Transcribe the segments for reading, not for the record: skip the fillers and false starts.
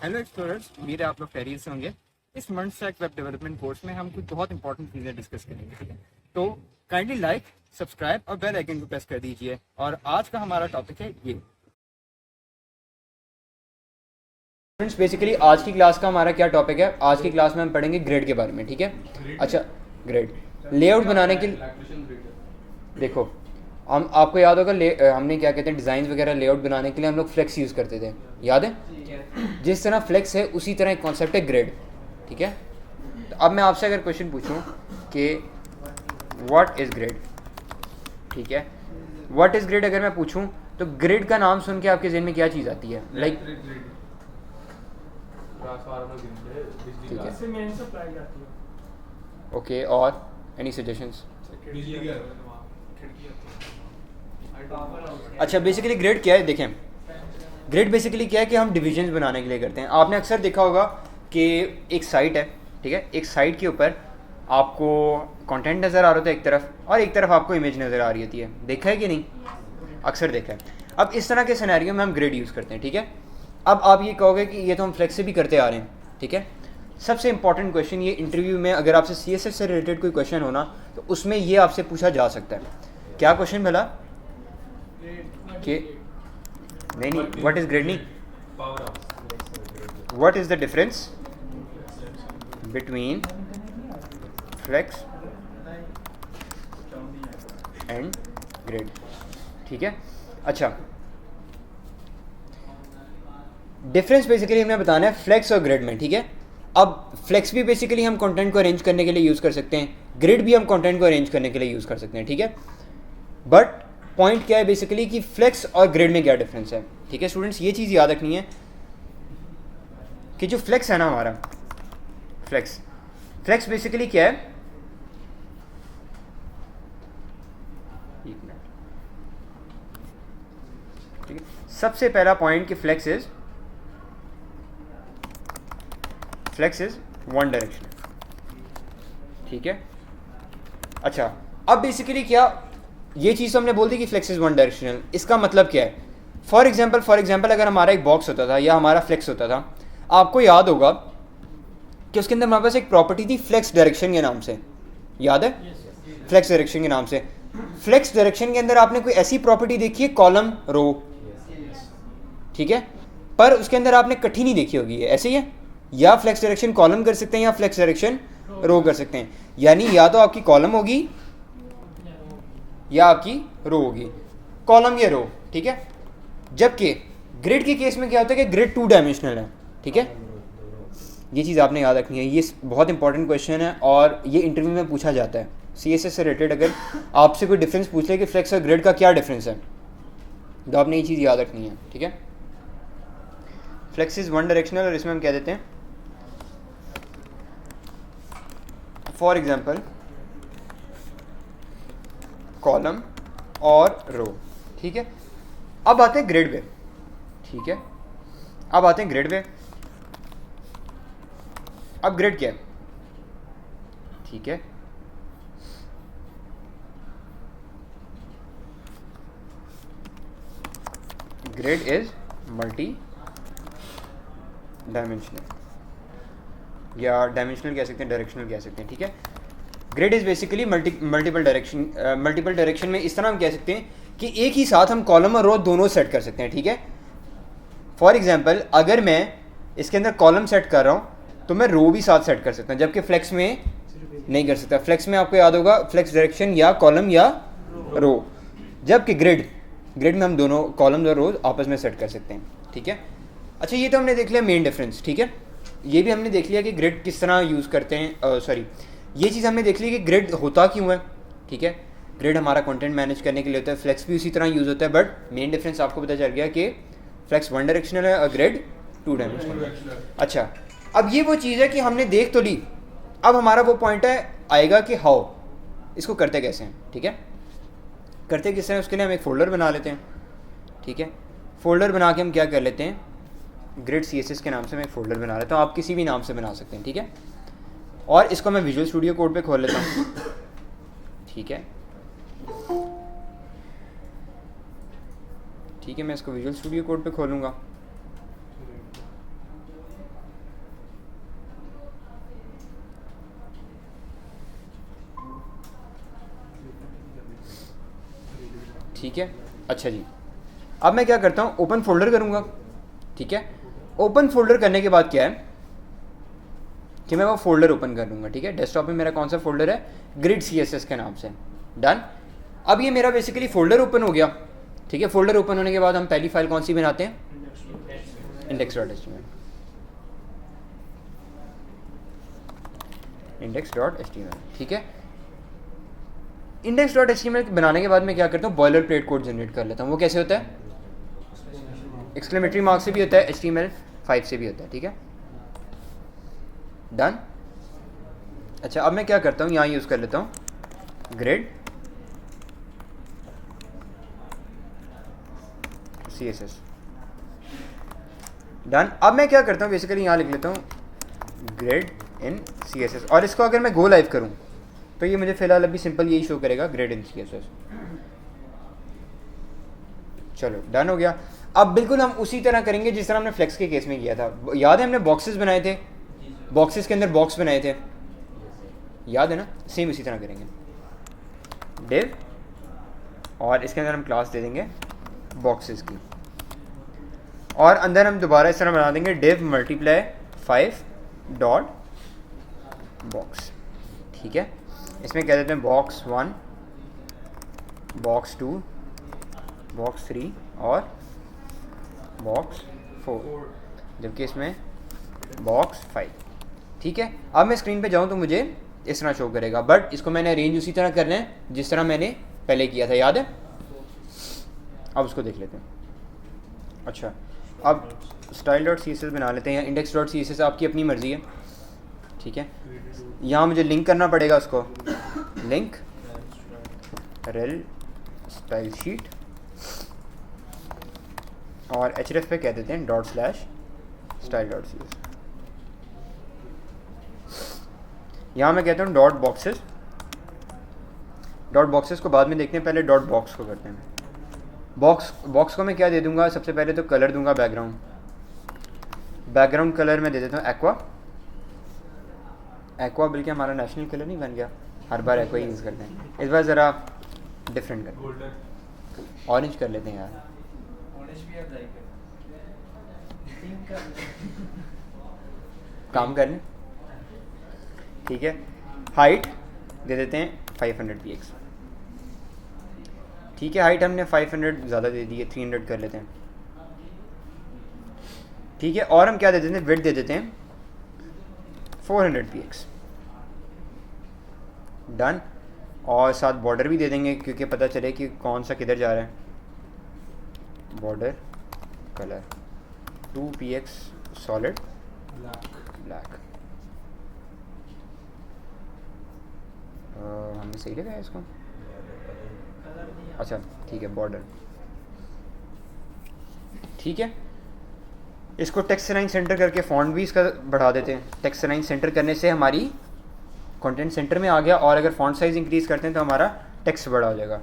Hello explorers, उम्मीद है आप लोग खैरियत से होंगे। इस month stack web development course में हम कुछ बहुत इंपॉर्टेंट चीज़ें डिस्कस करेंगे, ठीक है। तो काइंडली लाइक, सब्सक्राइब और बेल आइकन को प्रेस कर दीजिए। और आज का हमारा टॉपिक है ये। फ्रेंड्स, बेसिकली आज की क्लास का हमारा क्या टॉपिक है। आज की क्लास में हम पढ़ेंगे ग्रेड के बारे में, ठीक है। अच्छा, ग्रेड लेआउट बनाने के देखो, हम आपको याद होगा हमने क्या कहते हैं डिज़ाइन वगैरह लेआउट बनाने के लिए हम लोग फ्लेक्स यूज़ करते थे, याद है। जिस तरह फ्लेक्स है उसी तरह एक कॉन्सेप्ट है ग्रेड, ठीक है। तो अब मैं आपसे अगर क्वेश्चन पूछूं कि व्हाट इज़ ग्रेड, ठीक है। व्हाट इज़ ग्रेड अगर मैं पूछूं तो ग्रेड का नाम सुन के आपके जहन में क्या चीज़ आती है? लाइक ठीक है, ओके, और एनी सजेशंस? अच्छा, बेसिकली ग्रेड क्या है? देखें, ग्रेड बेसिकली क्या है कि हम डिविजन्स बनाने के लिए करते हैं। आपने अक्सर देखा होगा कि एक साइट है, ठीक है। एक साइट के ऊपर आपको कंटेंट नज़र आ रहा होता है एक तरफ, और एक तरफ आपको इमेज नज़र आ रही होती है। देखा है कि नहीं? अक्सर देखा है। अब इस तरह के सिनेरियो में हम ग्रेड यूज़ करते हैं, ठीक है। अब आप ये कहोगे कि ये तो हम फ्लेक्स से भी करते आ रहे हैं, ठीक है। सबसे इंपॉर्टेंट क्वेश्चन ये इंटरव्यू में अगर आपसे CSS से रिलेटेड कोई क्वेश्चन होना तो उसमें ये आपसे पूछा जा सकता है। क्या क्वेश्चन भला? कि नहीं, व्हाट इज़ ग्रेड नहीं, what is the difference between flex and grade, ठीक है। अच्छा, डिफरेंस बेसिकली हमें बताना है फ्लेक्स और ग्रिड में, ठीक है। अब फ्लेक्स भी बेसिकली हम कंटेंट को अरेंज करने के लिए यूज़ कर सकते हैं, ग्रिड भी हम कंटेंट को अरेंज करने के लिए यूज़ कर सकते हैं, ठीक है। बट पॉइंट क्या है बेसिकली कि फ्लेक्स और ग्रिड में क्या डिफरेंस है, ठीक है। स्टूडेंट्स, ये चीज़ याद रखनी है कि जो फ्लेक्स है ना हमारा, फ्लेक्स बेसिकली क्या है? एक मिनट, ठीक है। सबसे पहला पॉइंट कि फ्लेक्स इज वन डायरेक्शन, ठीक है। अच्छा, अब बेसिकली क्या, ये चीज़ तो हमने बोल दी कि फ्लेक्स इज वन डायरेक्शनल। इसका मतलब क्या है? फॉर एग्जांपल अगर हमारा एक बॉक्स होता था या हमारा फ्लेक्स होता था, आपको याद होगा कि उसके अंदर हमारे पास एक प्रॉपर्टी थी फ्लेक्स डायरेक्शन के नाम से, याद है? फ्लेक्स डायरेक्शन के नाम से। फ्लेक्स डायरेक्शन के अंदर आपने कोई ऐसी प्रॉपर्टी देखी है कॉलम रो, ठीक है। पर उसके अंदर आपने कठी नहीं देखी होगी, ऐसे ही है। या फ्लेक्स डायरेक्शन कॉलम कर सकते हैं या फ्लेक्स डायरेक्शन रो कर सकते हैं। यानी या तो आपकी कॉलम होगी या आपकी रो होगी, कॉलम या रो, ठीक है। जबकि ग्रिड के केस में क्या होता है कि ग्रिड 2 डायमेंशनल है, ठीक है। ये चीज़ आपने याद रखनी है, ये बहुत इंपॉर्टेंट क्वेश्चन है और ये इंटरव्यू में पूछा जाता है। CSS से रिलेटेड अगर आपसे कोई डिफरेंस पूछ ले कि फ्लेक्स और ग्रिड का क्या डिफरेंस है, तो आपने ये चीज़ याद रखनी है, ठीक है। फ्लेक्स इज वन डायरेक्शनल और इसमें हम कह देते हैं फॉर एग्जाम्पल कॉलम और रो, ठीक है। अब आते हैं ग्रिड पे, ठीक है। अब आते हैं ग्रिड पे। अब ग्रिड क्या है, ठीक है। ग्रिड इज मल्टी डायमेंशनल या डायमेंशनल कह सकते हैं, डायरेक्शनल कह सकते हैं, ठीक है। Grid is basically multiple direction में इस तरह हम कह सकते हैं कि एक ही साथ हम कॉलम और रो दोनों सेट कर सकते हैं, ठीक है। फॉर एग्जांपल अगर मैं इसके अंदर कॉलम सेट कर रहा हूँ तो मैं रो भी साथ सेट कर सकता हूँ, जबकि फ्लेक्स में नहीं कर सकता। फ्लेक्स में आपको याद होगा फ्लेक्स डायरेक्शन या कॉलम या रो, जबकि ग्रिड में हम दोनों कॉलम और रो आपस में सेट कर सकते हैं, ठीक है। अच्छा, ये तो हमने देख लिया मेन डिफरेंस, ठीक है। ये भी हमने देख लिया कि ग्रिड किस तरह यूज़ करते हैं, सॉरी, ये चीज़ हमने देख ली कि ग्रिड होता क्यों है, ठीक है। ग्रिड हमारा कंटेंट मैनेज करने के लिए होता है, फ्लेक्स भी उसी तरह यूज़ होता है, बट मेन डिफरेंस आपको पता चल गया कि फ्लेक्स वन डायरेक्शनल है और ग्रिड 2 डायमेंशनल है। अच्छा, अब ये वो चीज़ है कि हमने देख तो ली, अब हमारा वो पॉइंट है आएगा कि हाउ इसको करते कैसे हैं, ठीक है। करते किस तरह, उसके लिए हम एक फ़ोल्डर बना लेते हैं, ठीक है। फ़ोल्डर बना के हम क्या कर लेते हैं, ग्रिड CSS के नाम से मैं एक फ़ोल्डर बना लेता हूँ, आप किसी भी नाम से बना सकते हैं, ठीक है। और इसको मैं विजुअल स्टूडियो कोड पे खोल लेता हूँ, ठीक है। ठीक है, मैं इसको विजुअल स्टूडियो कोड पे खोलूँगा। ठीक है। अच्छा जी, अब मैं क्या करता हूँ, ओपन फोल्डर करूँगा। ठीक है, ओपन फोल्डर करने के बाद क्या है कि मैं वो फोल्डर ओपन कर लूँगा। ठीक है, डेस्कटॉप में मेरा कौन सा फोल्डर है, ग्रिड CSS के नाम से। डन। अब ये मेरा बेसिकली फोल्डर ओपन हो गया। ठीक है, फोल्डर ओपन होने के बाद हम पहली फाइल कौन सी बनाते हैं, index.html। index.html, ठीक है। index.html बनाने के बाद मैं क्या करता हूँ, बॉयलर प्लेट कोड जनरेट कर लेता हूँ। वो कैसे होता है, एक्सक्लेमेटरी मार्क से भी होता है, HTML5 से भी होता है। ठीक है, डन। अच्छा, अब मैं क्या करता हूँ, यहाँ यूज़ कर लेता हूँ ग्रिड CSS। डन। अब मैं क्या करता हूँ, बेसिकली यहाँ लिख लेता हूँ ग्रिड इन CSS, और इसको अगर मैं गो लाइव करूँ तो ये मुझे फिलहाल अभी सिंपल यही शो करेगा, ग्रिड इन CSS। चलो, डन हो गया। अब बिल्कुल हम उसी तरह करेंगे जिस तरह हमने फ्लेक्स के केस में किया था। याद है हमने बॉक्सेस बनाए थे, बॉक्सेस के अंदर बॉक्स बनाए थे, याद है ना, सेम इसी तरह करेंगे। डिव, और इसके अंदर हम क्लास दे देंगे बॉक्सेस की, और अंदर हम दोबारा इस तरह बना देंगे डिव मल्टीप्लाई 5 डॉट बॉक्स। ठीक है, इसमें कह देते हैं बॉक्स 1, बॉक्स 2, बॉक्स 3 और बॉक्स 4, जबकि इसमें बॉक्स 5। ठीक है, अब मैं स्क्रीन पे जाऊँ तो मुझे इस तरह शो करेगा, बट इसको मैंने अरेंज उसी तरह करना है जिस तरह मैंने पहले किया था, याद है। अब उसको देख लेते हैं। अच्छा, अब style.css बना लेते हैं, या index.css, आपकी अपनी मर्ज़ी है। ठीक है, यहाँ मुझे लिंक करना पड़ेगा उसको, लिंक rel स्टाइल शीट, और href पे कह देते हैं ./style.css। यहाँ मैं कहता हूँ डॉट बॉक्सेस। डॉट बॉक्सेस को बाद में देखते हैं, पहले डॉट बॉक्स को करते हैं। बॉक्स को मैं क्या दे दूंगा, सबसे पहले तो कलर दूंगा बैकग्राउंड कलर में दे देता हूँ एक्वा, बल्कि हमारा नेशनल कलर नहीं बन गया, हर बार एक्वा ही यूज़ करते हैं, इस बार ज़रा डिफरेंट कर, ऑरेंज कर लेते हैं यार। काम करने, ठीक है। हाइट दे देते हैं 500 px। ठीक है, हाइट हमने 500 ज़्यादा दे दी है, 300 कर लेते हैं। ठीक है, और हम क्या दे देते हैं, विड्थ दे देते हैं 400 px। डन। और साथ बॉर्डर भी दे देंगे, क्योंकि पता चले कि कौन सा किधर जा रहा है। Border colour 2 px solid black. हमने सही लगाया इसको, अच्छा ठीक है, बॉर्डर। ठीक है, इसको टेक्स्ट अलाइन सेंटर करके फॉन्ट भी इसका बढ़ा देते हैं। टेक्स्ट अलाइन सेंटर करने से हमारी कंटेंट सेंटर में आ गया, और अगर फॉन्ट साइज इंक्रीज करते हैं तो हमारा टेक्स्ट बड़ा हो जाएगा।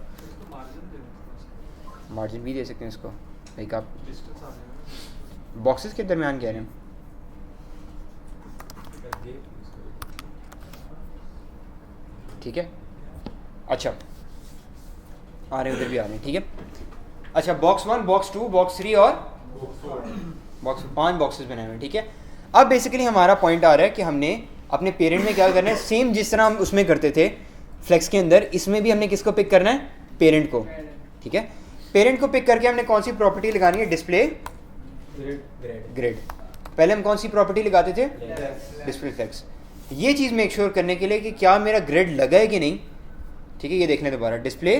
मार्जिन भी दे सकते हैं इसको, लाइक आप बॉक्सेस के दरमियान कह रहे हैं। ठीक है, अच्छा आ रहे, उधर भी आ रहे हैं। ठीक है, अच्छा बॉक्स 1, बॉक्स 2, बॉक्स 3 और बॉक्स 5 बॉक्सेस बनाए हुए हैं। ठीक है, अब बेसिकली हमारा पॉइंट आ रहा है कि हमने अपने पेरेंट में क्या करना है, सेम जिस तरह हम उसमें करते थे फ्लेक्स के अंदर, इसमें भी हमने किसको पिक करना है, पेरेंट को। ठीक है, पेरेंट को पिक करके हमने कौन सी प्रॉपर्टी लगानी है, डिस्प्ले ग्रिड। पहले हम कौन सी प्रॉपर्टी लगाते थे, डिस्प्ले फ्लेक्स। ये चीज़ मेक श्योर करने के लिए कि क्या मेरा ग्रिड लगा है कि नहीं। ठीक है, ये देखने दोबारा, डिस्प्ले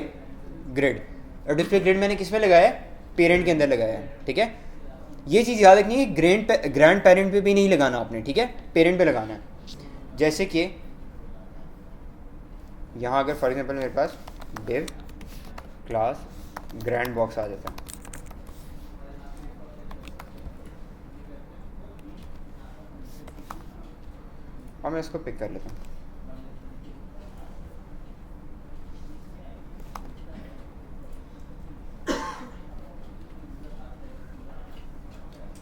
ग्रिड, और डिस्प्ले ग्रिड मैंने किस में लगाया है, पेरेंट के अंदर लगाया है। ठीक है, ये चीज़ याद रखनी है कि ग्रैंड पेरेंट पे भी नहीं लगाना आपने। ठीक है, पेरेंट पे लगाना है। जैसे कि यहाँ अगर फॉर एग्जांपल मेरे पास डिव क्लास ग्रैंड बॉक्स आ जाता है, और मैं इसको पिक कर लेता हूँ।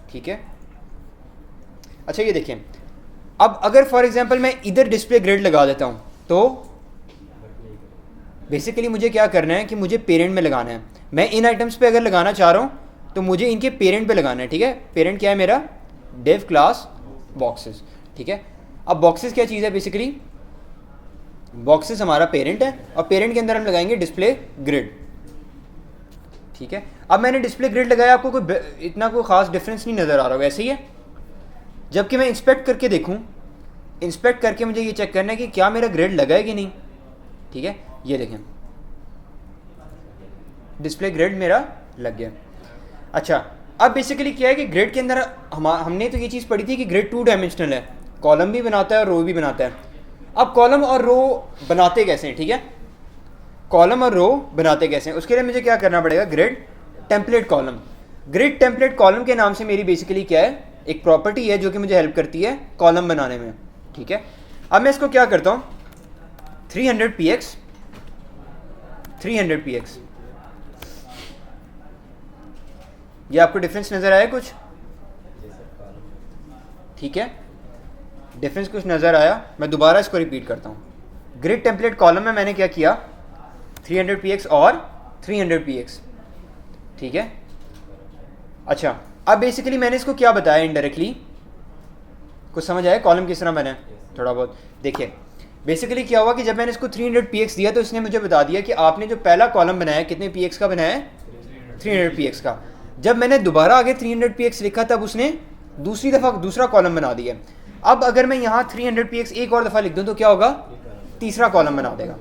ठीक है, अच्छा ये देखिए, अब अगर फॉर एग्जांपल मैं इधर डिस्प्ले ग्रिड लगा देता हूँ तो बेसिकली मुझे क्या करना है कि मुझे पेरेंट में लगाना है। मैं इन आइटम्स पे अगर लगाना चाह रहा हूँ तो मुझे इनके पेरेंट पे लगाना है, ठीक है। पेरेंट क्या है मेरा, डेव क्लास बॉक्सेस, ठीक है। अब बॉक्सेस क्या चीज़ है, बेसिकली बॉक्सेस हमारा पेरेंट है और पेरेंट के अंदर हम लगाएंगे डिस्प्ले ग्रिड, ठीक है। अब मैंने डिस्प्ले ग्रिड लगाया, आपको कोई इतना कोई खास डिफरेंस नहीं नज़र आ रहा होगा, ऐसे ही है। जबकि मैं इंस्पेक्ट करके देखूँ, इंस्पेक्ट करके मुझे ये चेक करना है कि क्या मेरा ग्रिड लगा है कि नहीं, ठीक है। ये देखें डिस्प्ले ग्रिड मेरा लग गया। अच्छा, अब बेसिकली क्या है कि ग्रिड के अंदर हमने तो ये चीज़ पढ़ी थी कि ग्रिड 2 डायमेंशनल है, कॉलम भी बनाता है और रो भी बनाता है। अब कॉलम और रो बनाते कैसे हैं, ठीक है। कॉलम और रो बनाते कैसे हैं, उसके लिए मुझे क्या करना पड़ेगा, grid template column. Grid template column के नाम से मेरी बेसिकली क्या है, एक प्रॉपर्टी है जो कि मुझे हेल्प करती है कॉलम बनाने में, ठीक है। अब मैं इसको क्या करता हूँ, 300px 300px, ये आपको डिफरेंस नज़र आया कुछ, ठीक है। डिफरेंस कुछ नज़र आया, मैं दोबारा इसको रिपीट करता हूँ। ग्रिड टेम्पलेट कॉलम में मैंने क्या किया, 300px और 300px, ठीक है। अच्छा, अब बेसिकली मैंने इसको क्या बताया इनडायरेक्टली, कुछ समझ आया कॉलम किस तरह बना है, थोड़ा बहुत देखिए। बेसिकली क्या हुआ कि जब मैंने इसको 300px दिया तो इसने मुझे बता दिया कि आपने जो पहला कॉलम बनाया कितने px का बनाया है, 300px का। जब मैंने दोबारा आगे 300px लिखा तब उसने दूसरी दफ़ा दूसरा कॉलम बना दिया। अब अगर मैं यहाँ 300px एक और दफ़ा लिख दूँ तो क्या होगा, तीसरा कॉलम बना देगा,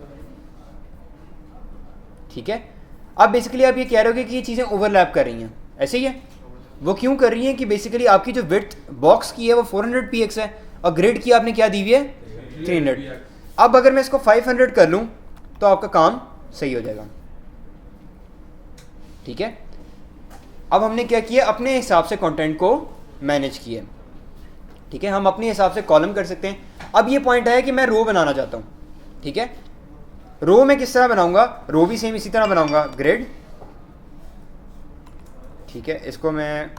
ठीक है। अब बेसिकली आप ये कह रहे हो कि ये चीज़ें ओवरलैप कर रही हैं, ऐसे ही है। वो क्यों कर रही हैं कि बेसिकली आपकी जो विड्थ बॉक्स की है वो 400px है और ग्रिड की आपने क्या दी हुई है, 300। अब अगर मैं इसको 500 कर लूँ तो आपका काम सही हो जाएगा, ठीक है। अब हमने क्या किया, अपने हिसाब से कंटेंट को मैनेज किया, ठीक है। हम अपने हिसाब से कॉलम कर सकते हैं। अब ये पॉइंट है कि मैं रो बनाना चाहता हूँ, ठीक है। रो मैं किस तरह बनाऊंगा, रो भी सेम इसी तरह बनाऊंगा, ग्रिड, ठीक है। इसको मैं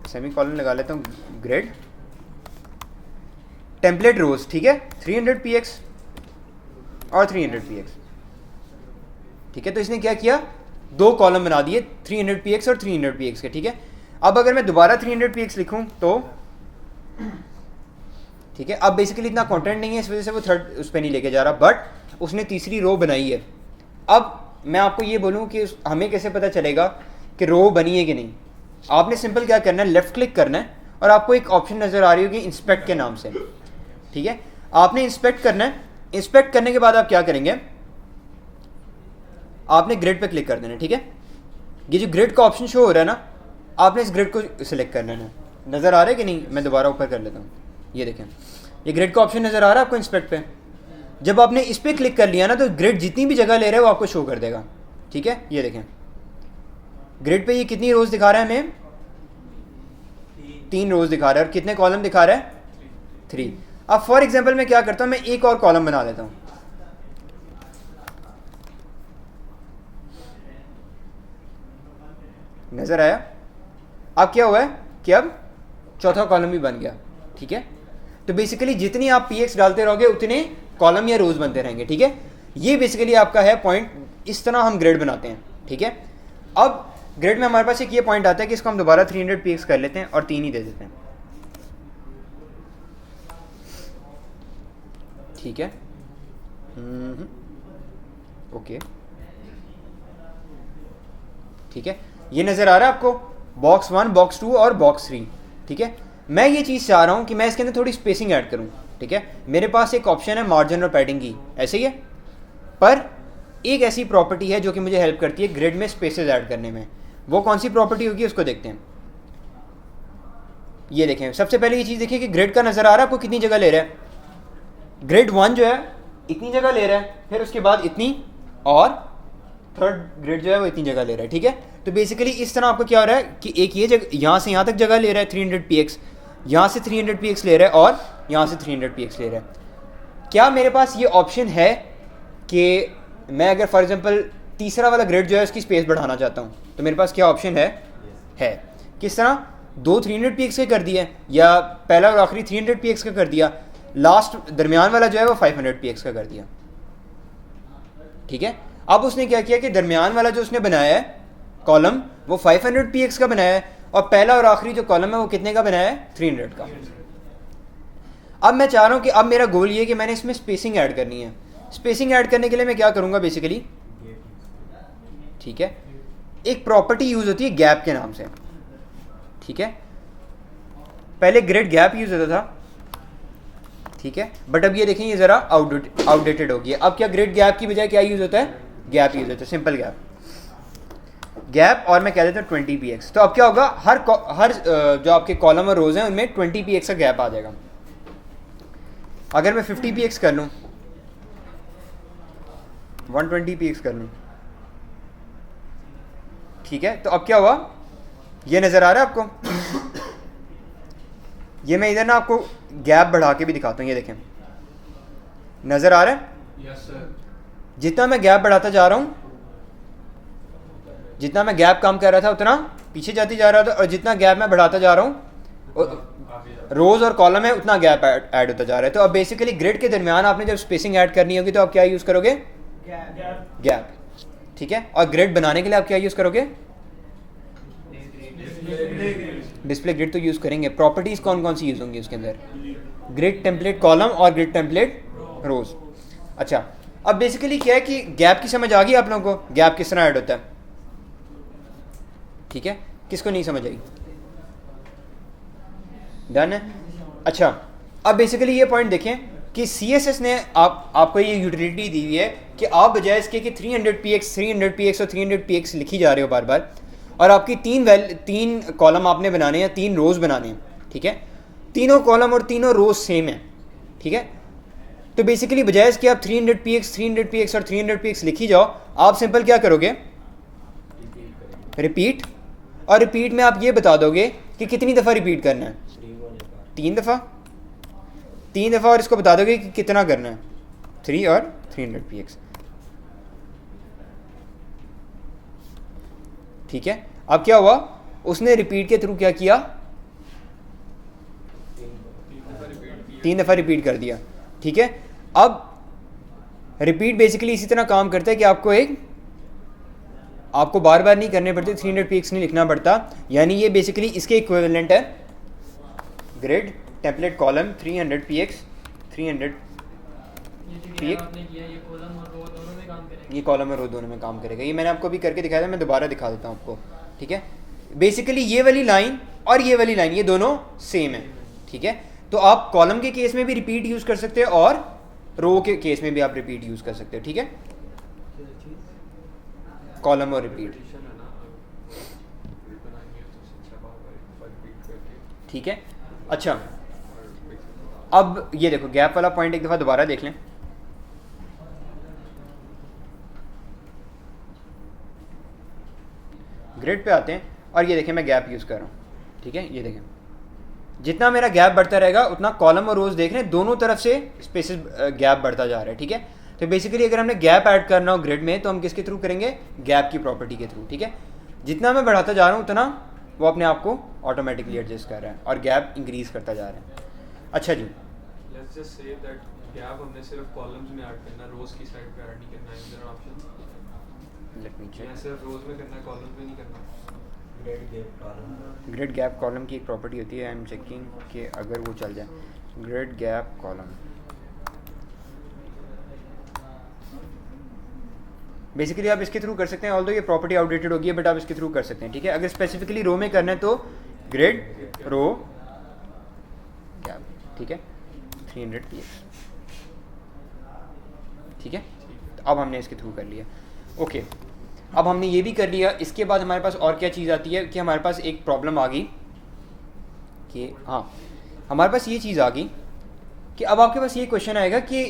सेमी कॉलन लगा लेता हूँ, ग्रिड टेम्पलेट रोज, ठीक है, 300px और 300px, ठीक है। तो इसने क्या किया, दो कॉलम बना दिए 300px और 300px के, ठीक है। अब अगर मैं दोबारा 300px लिखूं तो ठीक है, अब बेसिकली इतना कंटेंट नहीं है, इस वजह से वो थर्ड उस पर नहीं लेके जा रहा, बट उसने तीसरी रो बनाई है। अब मैं आपको ये बोलूँ कि हमें कैसे पता चलेगा कि रो बनी है कि नहीं। आपने सिंपल क्या करना है, लेफ्ट क्लिक करना है और आपको एक ऑप्शन नज़र आ रही होगी इंस्पेक्ट के नाम से, ठीक है। आपने इंस्पेक्ट करना है, इंस्पेक्ट करने के बाद आप क्या करेंगे, आपने ग्रिड पे क्लिक कर देना है, ठीक है। ये जो ग्रिड का ऑप्शन शो हो रहा है ना, आपने इस ग्रिड को सिलेक्ट कर लेना है। नज़र आ रहा है कि नहीं, मैं दोबारा ऊपर कर लेता हूँ, ये देखें ये ग्रिड का ऑप्शन नज़र आ रहा है आपको इंस्पेक्ट पे। जब आपने इस पर क्लिक कर लिया ना तो ग्रिड जितनी भी जगह ले रहे हो आपको शो कर देगा, ठीक है। ये देखें ग्रिड पे ये कितनी रोज दिखा रहा है, हमें 3 रोज दिखा रहा है और कितने कॉलम दिखा रहा है, 3। अब फॉर एग्जांपल मैं क्या करता हूँ, मैं एक और कॉलम बना लेता हूँ, नज़र आया। अब क्या हुआ है कि अब चौथा कॉलम भी बन गया, ठीक है। तो बेसिकली जितनी आप px डालते रहोगे उतने कॉलम या रोज बनते रहेंगे, ठीक है। ये बेसिकली आपका है पॉइंट, इस तरह हम ग्रिड बनाते हैं, ठीक है। अब ग्रिड में हमारे पास एक ये पॉइंट आता है कि इसको हम दोबारा 300px कर लेते हैं और 3 ही दे देते हैं, ठीक है। ओके, ठीक है। ये नज़र आ रहा है आपको, बॉक्स 1, बॉक्स 2 और बॉक्स 3, ठीक है। मैं ये चीज़ चाह रहा हूँ कि मैं इसके अंदर थोड़ी स्पेसिंग ऐड करूँ, ठीक है। मेरे पास एक ऑप्शन है मार्जिन और पैडिंग की, ऐसे ही है, पर एक ऐसी प्रॉपर्टी है जो कि मुझे हेल्प करती है ग्रिड में स्पेसेस ऐड करने में। वो कौन सी प्रॉपर्टी होगी उसको देखते हैं। ये देखें, सबसे पहले ये चीज़ देखिए कि ग्रिड का नज़र आ रहा है आपको कितनी जगह ले रहा है। ग्रिड 1 जो है इतनी जगह ले रहा है, फिर उसके बाद इतनी, और थर्ड ग्रिड जो है वो इतनी जगह ले रहा है, ठीक है। तो बेसिकली इस तरह आपको क्या हो रहा है कि एक ये जगह यहाँ से यहाँ तक जगह ले रहा है 300px, यहाँ से 300px ले रहा है और यहाँ से 300px ले रहा है। क्या मेरे पास ये ऑप्शन है कि मैं अगर फॉर एग्जांपल तीसरा वाला ग्रिड जो है उसकी स्पेस बढ़ाना चाहता हूँ तो मेरे पास क्या ऑप्शन है। किस तरह, 2 300px के कर दिए या पहला और आखिरी 300px का कर दिया, लास्ट दरमियान वाला जो है वो 500px का कर दिया, ठीक है। अब उसने क्या किया कि दरमियान वाला जो उसने बनाया है कॉलम वो 500 px का बनाया है, और पहला और आखिरी जो कॉलम है वो कितने का बनाया है, 300 का। अब मैं चाह रहा हूँ कि अब मेरा गोल ये है कि मैंने इसमें स्पेसिंग ऐड करनी है। स्पेसिंग ऐड करने के लिए मैं क्या करूँगा बेसिकली, ठीक है, एक प्रॉपर्टी यूज़ होती है गैप के नाम से, ठीक है। पहले ग्रेड गैप यूज़ होता था, ठीक है, बट अब ये देखें ये ज़रा आउटडेटेड हो गया। अब क्या ग्रेड गैप की बजाय क्या यूज़ होता है, गैप यूज़ होता है, सिंपल गैप, और मैं कह देता हूँ 20 px। तो अब क्या होगा, हर जो आपके कॉलम और रोज हैं उनमें 20 px का गैप आ जाएगा। अगर मैं 50 px कर लूँ, 120 px कर लूँ, ठीक है, तो अब क्या हुआ, ये नज़र आ रहा है आपको, ये मैं इधर ना आपको गैप बढ़ा के भी दिखाता हूँ, ये देखें नज़र आ रहा है। Yes sir. जितना मैं गैप बढ़ाता जा रहा हूँ, जितना मैं गैप कम कर रहा था उतना पीछे जाती जा रहा था, और जितना गैप मैं बढ़ाता जा रहा हूँ रोज और कॉलम है उतना गैप ऐड होता जा रहा है। तो अब बेसिकली ग्रिड के दरमियान आपने जब स्पेसिंग ऐड करनी होगी तो आप क्या यूज़ करोगे, गैप, ठीक है। और ग्रिड बनाने के लिए आप क्या यूज़ करोगे, डिस्प्ले ग्रिड तो यूज़ करेंगे। प्रॉपर्टीज़ कौन कौन सी यूज़ होंगी उसके अंदर, ग्रिड टेम्पलेट कॉलम और ग्रिड टेम्पलेट रोज। अच्छा, अब बेसिकली क्या है कि गैप की समझ आ गई आप लोगों को, गैप किस तरह ऐड होता है, ठीक है, किसको नहीं समझ आई, डन है। अच्छा, अब बेसिकली ये पॉइंट देखें कि CSS ने आपको ये यूटिलिटी दी हुई है कि आप बजाय इसके कि 300 px और 300 px लिखी जा रहे हो बार बार, और आपकी तीन कॉलम आपने बनाने हैं, 3 रोज बनाने हैं, ठीक है, तीनों कॉलम और तीनों रोज सेम है, ठीक है। तो बेसिकली बजाय इसके आप 300 px और 300 px लिखी जाओ, आप सिंपल क्या करोगे, रिपीट, और रिपीट में आप ये बता दोगे कि कितनी दफ़ा रिपीट करना है, 3 दफ़ा, और इसको बता दोगे कि कितना करना है, 3 और 300 px, ठीक है। अब क्या हुआ, उसने रिपीट के थ्रू क्या किया, 3 दफ़ा रिपीट कर दिया, ठीक है। अब रिपीट बेसिकली इसी तरह काम करता है कि आपको बार बार नहीं करने पड़ते, 300 px नहीं लिखना पड़ता, यानी ये बेसिकली इसके इक्विवेलेंट है grid template column 300 px 300 px, ये कॉलम और रो दोनों में काम करेगा। ये मैंने आपको भी करके दिखाया था, मैं दोबारा दिखा देता हूँ आपको, ठीक है। बेसिकली ये वाली लाइन और ये वाली लाइन ये दोनों सेम है, ठीक है। तो आप कॉलम के केस में भी रिपीट यूज़ कर सकते हो और रो के केस में भी आप रिपीट यूज़ कर सकते हो, ठीक है, कॉलम और रिपीट, ठीक है। अच्छा, अब ये देखो गैप वाला पॉइंट एक दफ़ा दोबारा देख लें, ग्रिड पे आते हैं और ये देखें मैं गैप यूज़ कर रहा हूँ, ठीक है, ये देखें जितना मेरा गैप बढ़ता रहेगा उतना कॉलम और रोज देख रहे हैं दोनों तरफ से स्पेसेस गैप बढ़ता जा रहा है, ठीक है। तो बेसिकली अगर हमने गैप ऐड करना हो ग्रिड में तो हम किसके थ्रू करेंगे, गैप की प्रॉपर्टी के थ्रू, ठीक है। जितना मैं बढ़ाता जा रहा हूँ उतना वो अपने आप को ऑटोमेटिकली एडजस्ट कर रहा है और गैप इंक्रीज करता जा रहा है। अच्छा जी, let's just say that gap हमने सिर्फ कॉलम्स में ऐड करना, रोज की साइड पे ऐड नहीं करना, is there option, let me या चेक। सिर्फ रोज में करना है, कॉलम्स में नहीं करना। ग्रिड गैप कॉलम की एक प्रॉपर्टी होती है, आई एम चेकिंग कि अगर वो चल जाए, ग्रिड गैप कॉलम बेसिकली आप इसके थ्रू कर सकते हैं, ऑल्दो ये प्रॉपर्टी आउटडेटेड होगी बट आप इसके थ्रू कर सकते हैं, ठीक है। अगर स्पेसिफिकली रो में करना है तो ग्रिड रो गैप, ठीक है, 300 px, ठीक है। तो अब हमने इसके थ्रू कर लिया, ओके। अब हमने ये भी कर लिया, इसके बाद हमारे पास और क्या चीज़ आती है कि हमारे पास एक प्रॉब्लम आ गई कि हाँ हमारे पास ये चीज़ आ गई कि अब आपके पास ये क्वेश्चन आएगा कि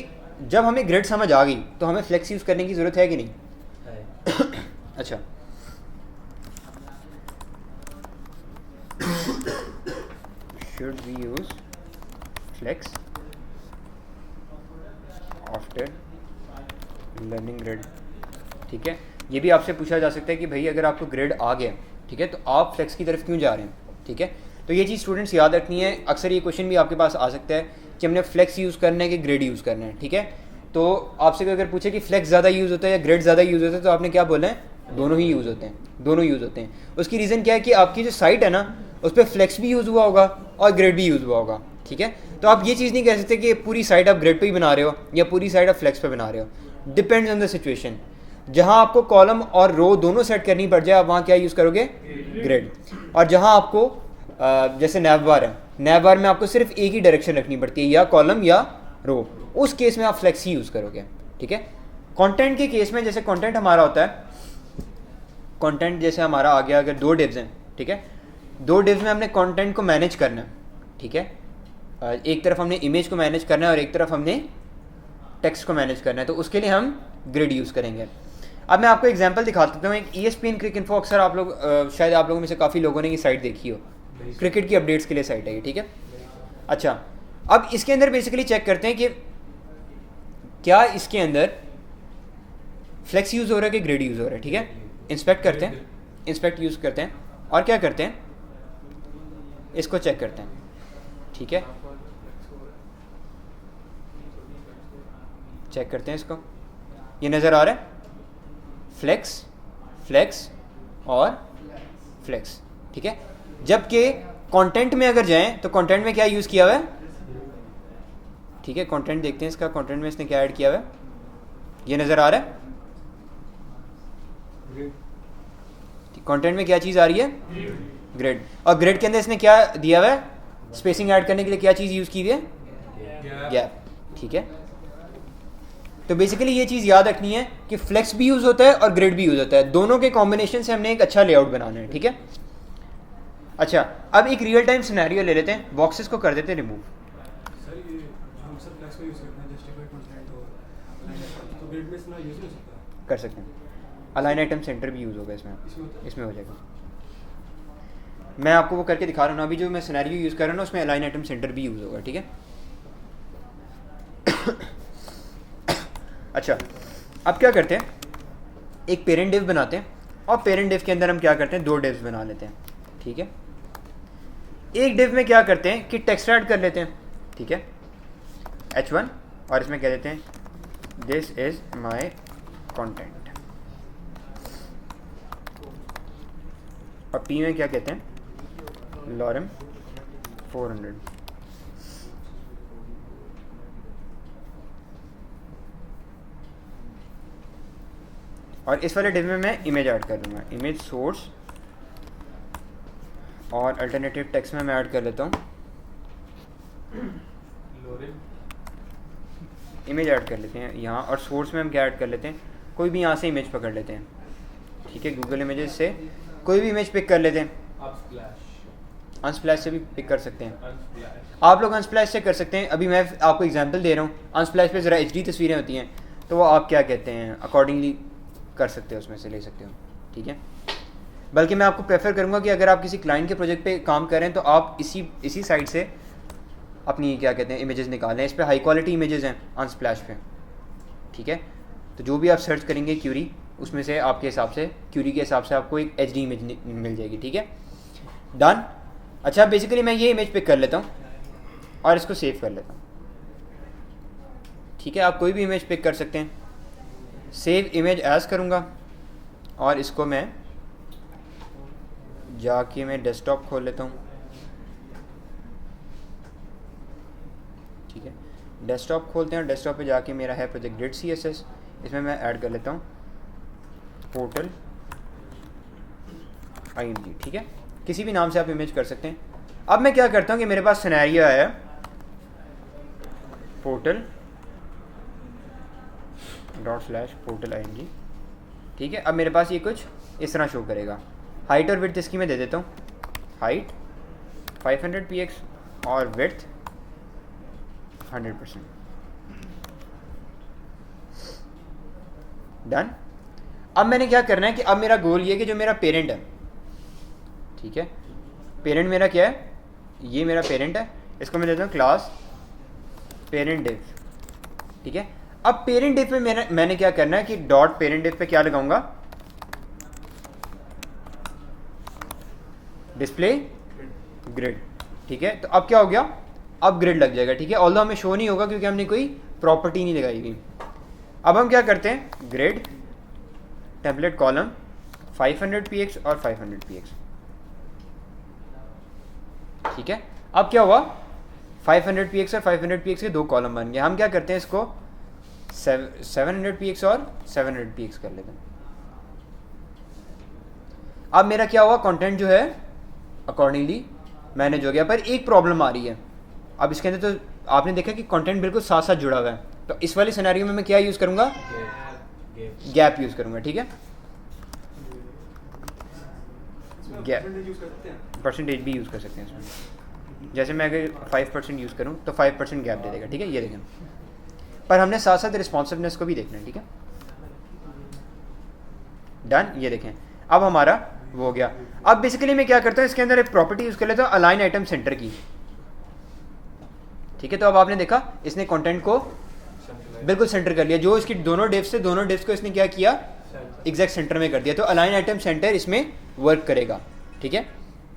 जब हमें ग्रिड समझ आ गई तो हमें फ्लेक्स यूज़ करने की ज़रूरत है कि नहीं अच्छा, should we use flex after learning grid, ठीक है। ये भी आपसे पूछा जा सकता है कि भाई अगर आपको ग्रिड आ गया, ठीक है, तो आप फ्लेक्स की तरफ क्यों जा रहे हैं, ठीक है। तो ये चीज़ स्टूडेंट्स याद रखनी है, अक्सर ये क्वेश्चन भी आपके पास आ सकता है कि हमने फ्लेक्स यूज़ करना है कि ग्रिड यूज़ करना है, ठीक है। तो आपसे कोई अगर पूछे कि फ्लेक्स ज़्यादा यूज़ होता है या ग्रेड ज़्यादा यूज़ होता है तो आपने क्या बोला है, दोनों ही यूज़ होते हैं, दोनों यूज़ होते हैं। उसकी रीज़न क्या है कि आपकी जो साइट है ना उस पर फ्लेक्स भी यूज़ हुआ होगा और ग्रेड भी यूज़ हुआ होगा, ठीक है। तो आप ये चीज़ नहीं कह सकते कि पूरी साइट आप ग्रेड पे ही बना रहे हो या पूरी साइट आप फ्लेक्स पे बना रहे हो, डिपेंड्स ऑन द सिचुएशन। जहाँ आपको कॉलम और रो दोनों सेट करनी पड़ जाए आप वहाँ क्या यूज़ करोगे, ग्रेड। और जहाँ आपको जैसे नैवबार है, नैवबार में आपको सिर्फ एक ही डायरेक्शन रखनी पड़ती है, या कॉलम या रो, उस केस में आप फ्लेक्स ही यूज़ करोगे, ठीक है। कंटेंट के केस में जैसे कंटेंट हमारा होता है, कंटेंट जैसे हमारा आ गया, अगर 2 डिव्स हैं, ठीक है, 2 डिव्स में हमने कंटेंट को मैनेज करना है, ठीक है। एक तरफ हमने इमेज को मैनेज करना है और एक तरफ हमने टेक्स्ट को मैनेज करना है, तो उसके लिए हम ग्रिड यूज़ करेंगे। अब मैं आपको एग्जांपल दिखा देता हूँ। एक ESPN क्रिक इन्फो, अक्सर आप लोग शायद आप लोगों में से काफ़ी लोगों ने ये साइट देखी हो, क्रिकेट की अपडेट्स के लिए साइट है ये, ठीक है। अच्छा, अब इसके अंदर बेसिकली चेक करते हैं कि क्या इसके अंदर फ्लेक्स यूज़ हो रहा है कि ग्रिड यूज़ हो रहा है, ठीक है। इंस्पेक्ट करते हैं, इंस्पेक्ट यूज़ करते हैं और क्या करते हैं, इसको चेक करते हैं, ठीक है। चेक करते हैं इसको, ये नज़र आ रहा है, फ्लेक्स, फ्लेक्स और फ्लेक्स, ठीक है। जबकि कंटेंट में अगर जाएं तो कंटेंट में क्या यूज़ किया हुआ है, ठीक है। कंटेंट देखते हैं इसका, कंटेंट में इसने क्या ऐड किया हुआ है, ये नज़र आ रहा है, कंटेंट में क्या चीज़ आ रही है, ग्रेड। और ग्रेड के अंदर इसने क्या दिया हुआ है, स्पेसिंग ऐड करने के लिए क्या चीज़ यूज़ की हुई है, गैप, ठीक है। तो बेसिकली ये चीज़ याद रखनी है कि फ्लेक्स भी यूज़ होता है और ग्रिड भी यूज़ होता है, दोनों के कॉम्बिनेशन से हमने एक अच्छा लेआउट बनाना है, ठीक है। अच्छा, अब एक रियल टाइम सिनेरियो ले लेते हैं, बॉक्सेस को कर देते हैं रिमूव। सर ये हम सब फ्लेक्स का यूज़ करते हैं, जस्टिफाइड कंटेंट और तो ग्रिड में इसमें यूज़ नहीं हो सकता, कर सकते हैं। अलाइन आइटम सेंटर भी यूज़ होगा इसमें, इसमें हो जाएगा। मैं आपको वो करके दिखा रहा हूँ, अभी जो मैं सिनेरियो यूज़ कर रहा हूँ ना उसमें अलाइन आइटम सेंटर भी यूज़ होगा, ठीक है। अच्छा, अब क्या करते हैं, एक पेरेंट डिव बनाते हैं और पेरेंट डिव के अंदर हम क्या करते हैं, 2 डिव्स बना लेते हैं, ठीक है। एक डिव में क्या करते हैं कि टेक्स्ट ऐड कर लेते हैं, ठीक है, H1, और इसमें कह देते हैं दिस इज माई कंटेंट, और P में क्या कहते हैं, लॉरम 400। और इस वाले डिव में मैं इमेज ऐड कर दूंगा, इमेज सोर्स, और अल्टरनेटिव टेक्स्ट में मैं ऐड कर लेता हूँ इमेज ऐड कर लेते हैं यहाँ, और सोर्स में हम क्या ऐड कर लेते हैं, कोई भी यहाँ से इमेज पकड़ लेते हैं, ठीक है। गूगल इमेजेस से कोई भी इमेज पिक कर लेते हैं, अनस्प्लैश से भी पिक कर सकते हैं, आप लोग अनस्प्लैश से कर सकते हैं। अभी मैं आपको एग्जांपल दे रहा हूँ, अनस्प्लैश पे ज़रा HD तस्वीरें होती हैं तो वो आप क्या कहते हैं अकॉर्डिंगली कर सकते हो, उसमें से ले सकते हो, ठीक है। बल्कि मैं आपको प्रेफर करूँगा कि अगर आप किसी क्लाइंट के प्रोजेक्ट पे काम करें तो आप इसी साइट से अपनी क्या कहते हैं इमेजेस निकालें। इस पर हाई क्वालिटी इमेजेस हैं अनस्प्लैश पे, ठीक है। तो जो भी आप सर्च करेंगे क्यूरी, उसमें से आपके हिसाब से क्यूरी के हिसाब से आपको एक HD इमेज मिल जाएगी, ठीक है। डन। अच्छा, बेसिकली मैं ये इमेज पिक कर लेता हूँ और इसको सेव कर लेता हूँ, ठीक है। आप कोई भी इमेज पिक कर सकते हैं, सेव इमेज एज करूँगा और इसको मैं जाके मैं डेस्कटॉप खोल लेता हूँ, ठीक है। डेस्कटॉप खोलते हैं और डेस्कटॉप पे जाके मेरा है प्रोजेक्ट ग्रिड CSS, इसमें मैं ऐड कर लेता हूँ पोर्टल IMG, ठीक है। किसी भी नाम से आप इमेज कर सकते हैं। अब मैं क्या करता हूँ कि मेरे पास सिनेरियो आया पोर्टल ./portal IMG, ठीक है। अब मेरे पास ये कुछ इस तरह शो करेगा। हाइट और विड्थ इसकी मैं दे देता हूँ, हाइट 500 px और विड्थ 100%। डन। अब मैंने क्या करना है कि अब मेरा गोल ये है कि जो मेरा पेरेंट है, ठीक है, पेरेंट मेरा क्या है, ये मेरा पेरेंट है, इसको मैं देता हूँ क्लास पेरेंट डिव, ठीक है। अब पेरेंट डिव पे मैंने क्या करना है कि डॉट पेरेंट डिव पे क्या लगाऊंगा, डिस्प्ले ग्रिड, ठीक है। तो अब क्या हो गया, अब ग्रिड लग जाएगा, ठीक है। ऑल्दो हमें शो नहीं होगा क्योंकि हमने कोई प्रॉपर्टी नहीं लगाई हुई। अब हम क्या करते हैं, ग्रेड टेम्पलेट कॉलम 500 px और 500 px, ठीक है। अब क्या हुआ, 500 px और 500 px के दो कॉलम बन गए। हम क्या करते हैं, इसको 700 px और 700 px कर लेते हैं। अब मेरा क्या हुआ, कंटेंट जो है अकॉर्डिंगली मैनेज हो गया, पर एक प्रॉब्लम आ रही है। अब इसके अंदर तो आपने देखा कि कंटेंट बिल्कुल साथ साथ जुड़ा हुआ है, तो इस वाले सिनेरियो में मैं क्या यूज़ करूँगा, गैप यूज़ करूँगा, ठीक है। गैप परसेंटेज यूज़ कर सकते हैं। परसेंटेज भी यूज़ कर सकते हैं इसमें। जैसे मैं अगर 5% यूज़ करूँ तो 5% गैप दे देगा, ठीक है। ये देखें, पर हमने साथ साथ रिस्पॉन्सिवनेस को भी देखना है, ठीक है। डन, ये देखें अब हमारा वो हो गया। अब बेसिकली मैं क्या करता हूँ, इसके अंदर एक प्रॉपर्टी यूज़ कर लेता हूँ अलाइन आइटम सेंटर की, ठीक है। तो अब आपने देखा इसने कंटेंट को बिल्कुल सेंटर कर लिया, जो इसकी दोनों डिव्स को इसने क्या किया, एग्जैक्ट सेंटर में कर दिया। तो अलाइन आइटम सेंटर इसमें वर्क करेगा, ठीक है।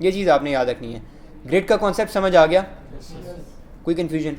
ये चीज़ आपने याद रखनी है। ग्रिड का कॉन्सेप्ट समझ आ गया, कोई कन्फ्यूजन?